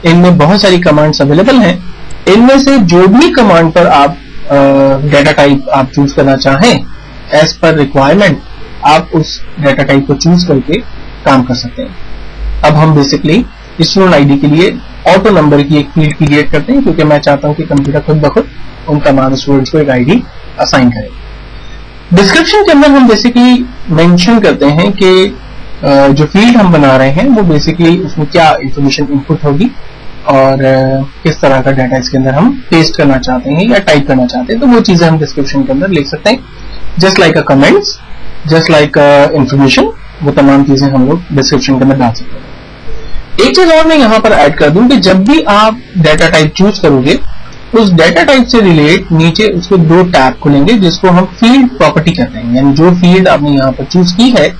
इनमें बहुत सारी कमांड्स अवेलेबल हैं। इनमें से जो भी कमांड पर आप डेटा टाइप आप चूज करना चाहें एज पर रिक्वायरमेंट, आप उस डेटा टाइप को चूज करके काम कर सकते हैं। अब हम बेसिकली स्टूडेंट आईडी के लिए ऑटो नंबर की एक फील्ड क्रिएट करते हैं, क्योंकि मैं चाहता हूं कि कंप्यूटर खुद ब खुद उन तमाम स्टूडेंट्स को एक आईडी असाइन करे। डिस्क्रिप्शन के अंदर हम बेसिकली मेंशन करते हैं कि जो फील्ड हम बना रहे हैं वो बेसिकली उसमें क्या इंफॉर्मेशन इनपुट होगी और किस तरह का डाटा इसके अंदर हम पेस्ट करना चाहते हैं या टाइप करना चाहते हैं, तो वो चीजें हम डिस्क्रिप्शन के अंदर लिख सकते हैं। जस्ट लाइक अ कमेंट्स, जस्ट लाइक इंफॉर्मेशन, वो तमाम चीजें हम लोग डिस्क्रिप्शन के अंदर डाल सकते हैं। एक चीज और मैं यहाँ पर ऐड कर दूं कि जब भी आप डाटा टाइप चूज करोगे, उस डाटा टाइप से रिलेट नीचे उसके दो टैब खुलेंगे जिसको हम फील्ड प्रॉपर्टी कहते हैं, यानी जो फील्ड आपने यहाँ पर चूज की है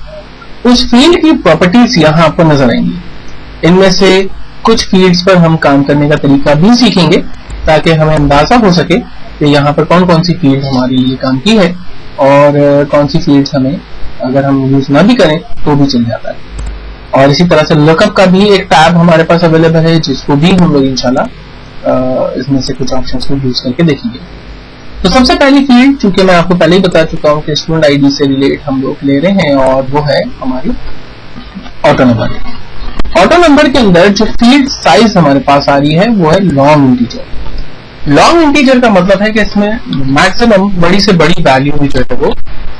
उस फील्ड की प्रॉपर्टीज यहाँ आपको नजर आएंगी। इनमें से कुछ फील्ड्स पर हम काम करने का तरीका भी सीखेंगे ताकि हमें अंदाजा हो सके कि यहाँ पर कौन कौन सी फील्ड हमारे लिए काम की है और कौन सी फील्ड्स हमें अगर हम यूज ना भी करें तो भी चल जाता है। और इसी तरह से लुकअप का भी एक टैब हमारे पास अवेलेबल है जिसको भी हम लोग इंशाल्लाह इसमें से कुछ ऑप्शंस को यूज करके देखेंगे। तो सबसे पहली फील्ड, चूंकि मैं आपको पहले ही बता चुका हूं कि स्टूडेंट आईडी से रिलेट हम लोग ले रहे हैं, और वो है हमारी ऑटो नंबर। ऑटो नंबर के अंदर जो फील्ड साइज हमारे पास आ रही है वो है लॉन्ग इंटीजर। लॉन्ग इंटीजर का मतलब है कि इसमें मैक्सिमम बड़ी से बड़ी वैल्यू भी जो है वो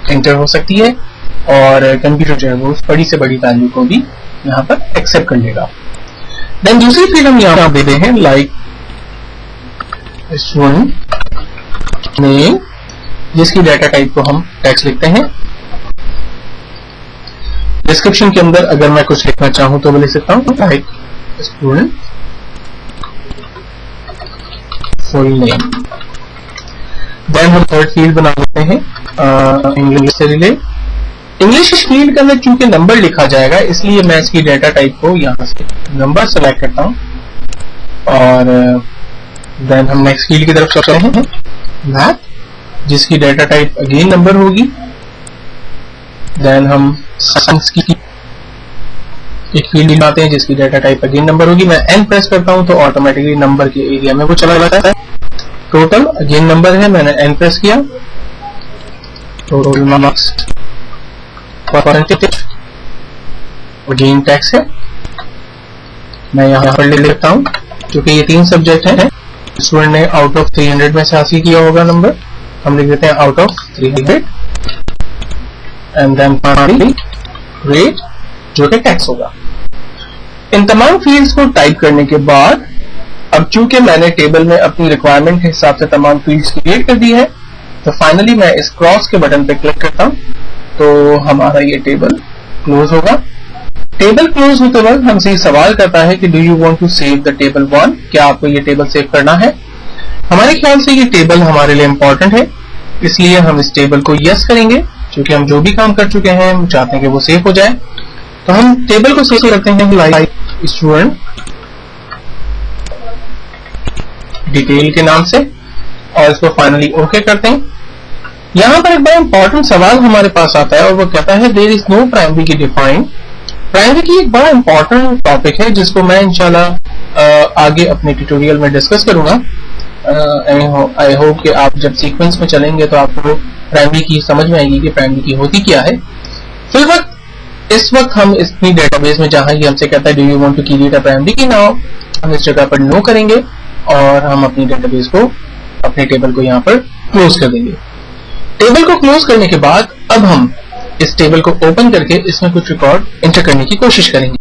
एंटर हो सकती है और कंप्यूटर जो है वो उस बड़ी से बड़ी वैल्यू को भी यहाँ पर एक्सेप्ट कर लेगा। देन दूसरी फील्ड हम यहाँ पर देते हैं लाइक स्टूडेंट नेम, जिसकी डाटा टाइप को हम टेक्स्ट लिखते हैं। डिस्क्रिप्शन के अंदर अगर मैं कुछ लिखना चाहूं तो मैं लिख सकता हूं like student full name. Then हम थर्ड फील्ड बना लेते हैं इंग्लिश से रिलेट। इंग्लिश फील्ड के अंदर चूंकि नंबर लिखा जाएगा इसलिए मैं इसकी डाटा टाइप को यहां से नंबर सेलेक्ट करता हूं और देन हम नेक्स्ट फील्ड की तरफ चलते हैं मैथ, जिसकी डाटा टाइप अगेन नंबर होगी। देन हम साइंस की एक फील्ड बनाते हैं जिसकी डाटा टाइप अगेन नंबर होगी। मैं एन प्रेस करता हूं तो ऑटोमेटिकली नंबर के एरिया में वो चला जाता है। टोटल अगेन नंबर है, मैंने एन प्रेस किया, total marks percentage again tax है। मैं यहाँ पर लिख लेता हूं क्योंकि ये 3 सब्जेक्ट हैं। स्टूडेंट ने आउट ऑफ 300 में से हासिल किया होगा नंबर, हम लिख देते हैं out of 300 and then finally rate जो कि टैक्स होगा। इन तमाम फील्ड्स को टाइप करने के बाद अब चूंकि मैंने टेबल में अपनी रिक्वायरमेंट के हिसाब से तमाम फील्ड्स क्रिएट कर दी है तो फाइनली मैं इस क्रॉस के बटन पे क्लिक करता हूं तो हमारा ये टेबल क्लोज होगा। टेबल क्लोज होते वक्त हमसे सवाल करता है कि do you want to save the table 1, क्या आपको ये टेबल सेव करना है। हमारे ख्याल से ये टेबल हमारे लिए इंपॉर्टेंट है इसलिए हम इस टेबल को यस करेंगे, क्योंकि हम जो भी काम कर चुके हैं हम चाहते हैं कि वो सेव हो जाए। तो हम टेबल को सेव करते हैं लाइक स्टूडेंट डिटेल के नाम से और इसको फाइनली ओके करते हैं। यहाँ पर एक बड़ा इंपॉर्टेंट सवाल हमारे पास आता है और वो कहता है देयर इज नो प्राइमरी की डिफाइंड। प्राइमरी की एक बड़ा इंपॉर्टेंट टॉपिक है जिसको मैं इंशाल्लाह आगे अपने ट्यूटोरियल में डिस्कस करूंगा। आई होप कि आप जब सीक्वेंस में चलेंगे तो आपको प्राइमरी की समझ में आएगी कि प्राइमरी की होती क्या है। फिर इस वक्त हम अपनी डेटाबेस में जहां ये हमसे कहता है do you want to create a primary key, now हम इस जगह पर नो करेंगे और हम अपनी डेटाबेस को अपने टेबल को यहाँ पर क्लोज कर देंगे। टेबल को क्लोज करने के बाद अब हम इस टेबल को ओपन करके इसमें कुछ रिकॉर्ड एंटर करने की कोशिश करेंगे।